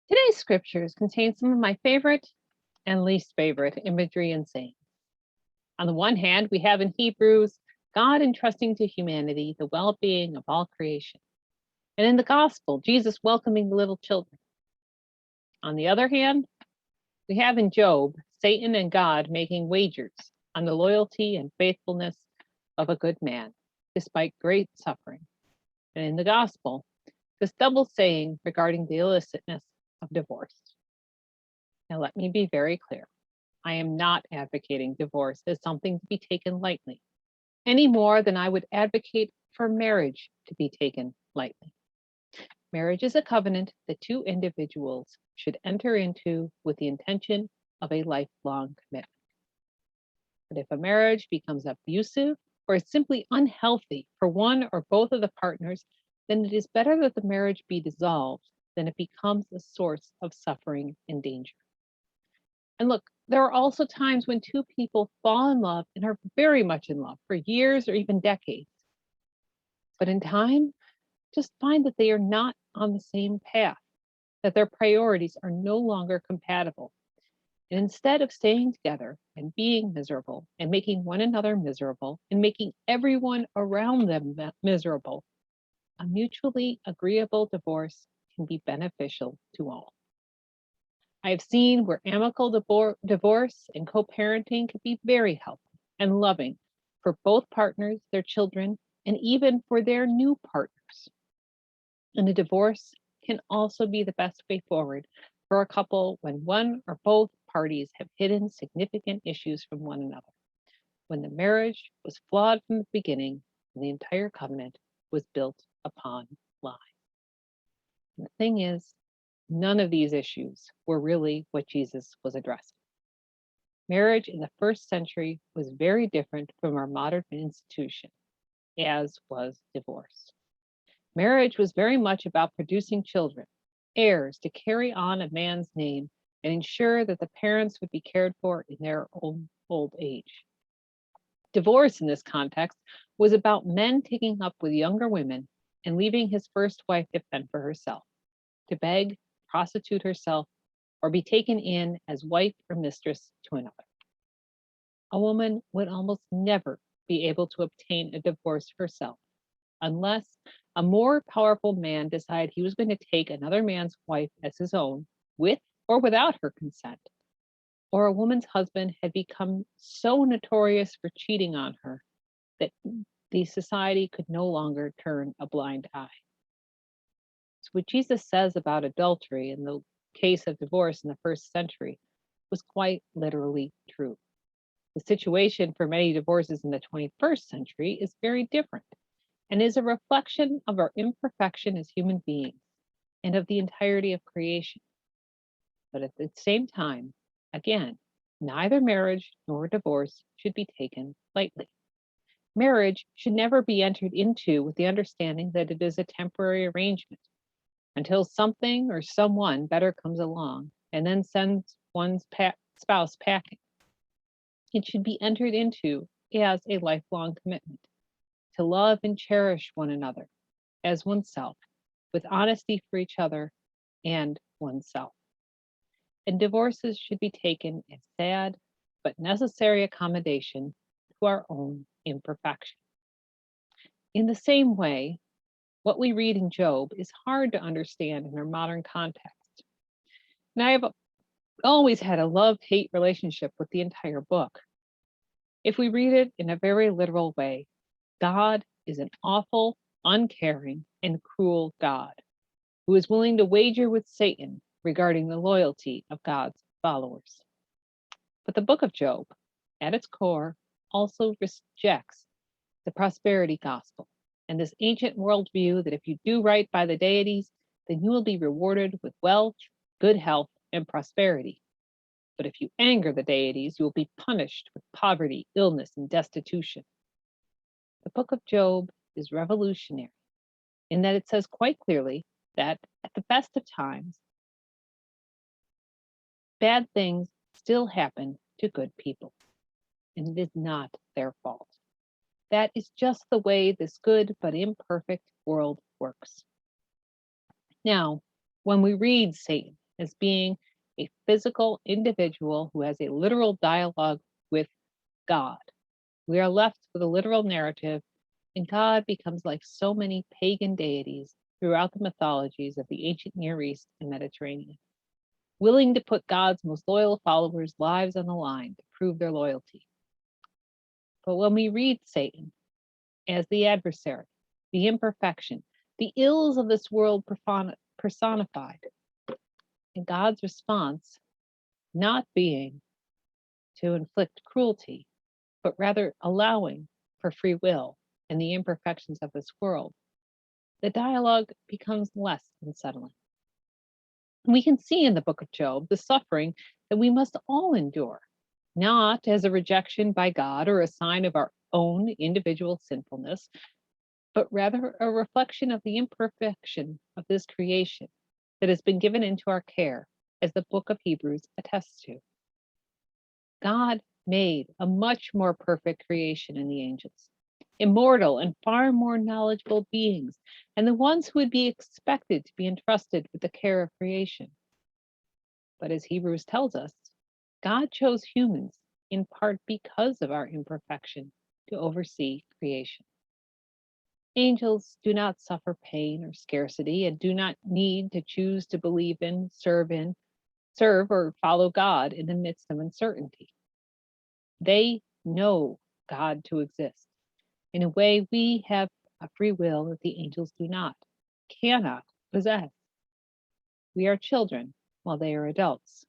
Today's scriptures contain some of my favorite and least favorite imagery and sayings. On the one hand, we have in Hebrews God entrusting to humanity the well being of all creation. And in the gospel, Jesus welcoming the little children. On the other hand, we have in Job Satan and God making wagers on the loyalty and faithfulness of a good man, despite great suffering. And in the gospel, this double saying regarding the illicitness of divorce. Now, let me be very clear. I am not advocating divorce as something to be taken lightly, any more than I would advocate for marriage to be taken lightly. Marriage is a covenant that two individuals should enter into with the intention of a lifelong commitment. But if a marriage becomes abusive or is simply unhealthy for one or both of the partners, then it is better that the marriage be dissolved than it becomes a source of suffering and danger. And look, there are also times when two people fall in love and are very much in love for years or even decades. But in time, just find that they are not on the same path, that their priorities are no longer compatible. And instead of staying together and being miserable and making one another miserable and making everyone around them miserable, a mutually agreeable divorce can be beneficial to all. I have seen where amicable divorce and co parenting can be very helpful and loving for both partners, their children, and even for their new partners. And a divorce can also be the best way forward for a couple when one or both parties have hidden significant issues from one another, when the marriage was flawed from the beginning and the entire covenant was built upon lies. And the thing is, none of these issues were really what Jesus was addressing. Marriage in the first century was very different from our modern institution, as was divorce. Marriage was very much about producing children, heirs to carry on a man's name and ensure that the parents would be cared for in their own old age. Divorce in this context was about men taking up with younger women and leaving his first wife to fend for herself, to beg, prostitute herself, or be taken in as wife or mistress to another. A woman would almost never be able to obtain a divorce herself unless a more powerful man decided he was going to take another man's wife as his own, with or without her consent, or a woman's husband had become so notorious for cheating on her that the society could no longer turn a blind eye. So what Jesus says about adultery in the case of divorce in the first century was quite literally true. The situation for many divorces in the 21st century is very different and is a reflection of our imperfection as human beings and of the entirety of creation. But at the same time, again, neither marriage nor divorce should be taken lightly. Marriage should never be entered into with the understanding that it is a temporary arrangement until something or someone better comes along and then sends one's spouse packing. It should be entered into as a lifelong commitment to love and cherish one another as oneself, with honesty for each other and oneself. And divorces should be taken as sad but necessary accommodation to our own imperfection. In the same way, what we read in Job is hard to understand in our modern context. And I have always had a love-hate relationship with the entire book. If we read it in a very literal way, God is an awful, uncaring, and cruel God who is willing to wager with Satan regarding the loyalty of God's followers. But the book of Job, at its core, also rejects the prosperity gospel and this ancient worldview that if you do right by the deities, then you will be rewarded with wealth, good health, and prosperity. But if you anger the deities, you will be punished with poverty, illness, and destitution. The book of Job is revolutionary in that it says quite clearly that at the best of times, bad things still happen to good people, and it is not their fault. That is just the way this good but imperfect world works. Now, when we read Satan as being a physical individual who has a literal dialogue with God. We are left with a literal narrative, and God becomes like so many pagan deities throughout the mythologies of the ancient Near East and Mediterranean, willing to put God's most loyal followers' lives on the line to prove their loyalty. But when we read Satan as the adversary, the imperfection, the ills of this world personified, and God's response not being to inflict cruelty, but rather allowing for free will and the imperfections of this world, the dialogue becomes less unsettling. We can see in the book of Job the suffering that we must all endure, not as a rejection by God or a sign of our own individual sinfulness, but rather a reflection of the imperfection of this creation that has been given into our care, as the book of Hebrews attests to. God made a much more perfect creation in the angels, immortal and far more knowledgeable beings, and the ones who would be expected to be entrusted with the care of creation. But as Hebrews tells us, God chose humans in part because of our imperfection to oversee creation. Angels do not suffer pain or scarcity and do not need to choose to believe in, serve or follow God in the midst of uncertainty. They know God to exist in a way we have a free will that the angels do not, cannot possess. We are children while they are adults.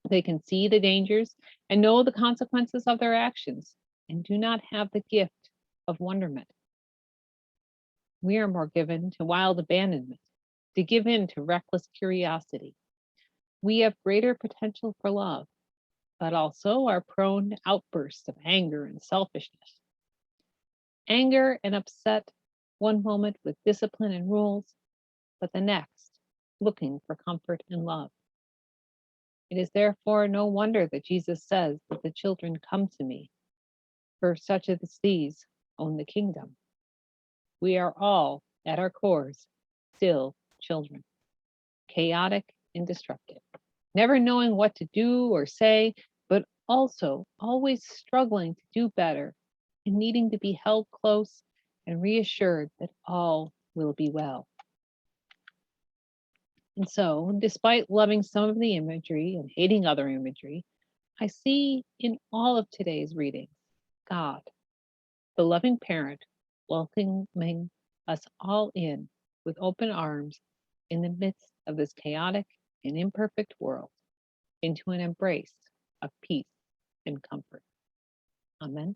They can see the dangers and know the consequences of their actions and do not have the gift of wonderment. We are more given to wild abandonment, to give in to reckless curiosity. We have greater potential for love, but also are prone to outbursts of anger and selfishness. Anger and upset one moment with discipline and rules, but the next looking for comfort and love. It is therefore no wonder that Jesus says that the children come to me, for such as these own the kingdom. We are all, at our cores, still children, chaotic and destructive, never knowing what to do or say, but also always struggling to do better and needing to be held close and reassured that all will be well. And so, despite loving some of the imagery and hating other imagery, I see in all of today's readings God, the loving parent, welcoming us all in with open arms in the midst of this chaotic and imperfect world into an embrace of peace and comfort. Amen.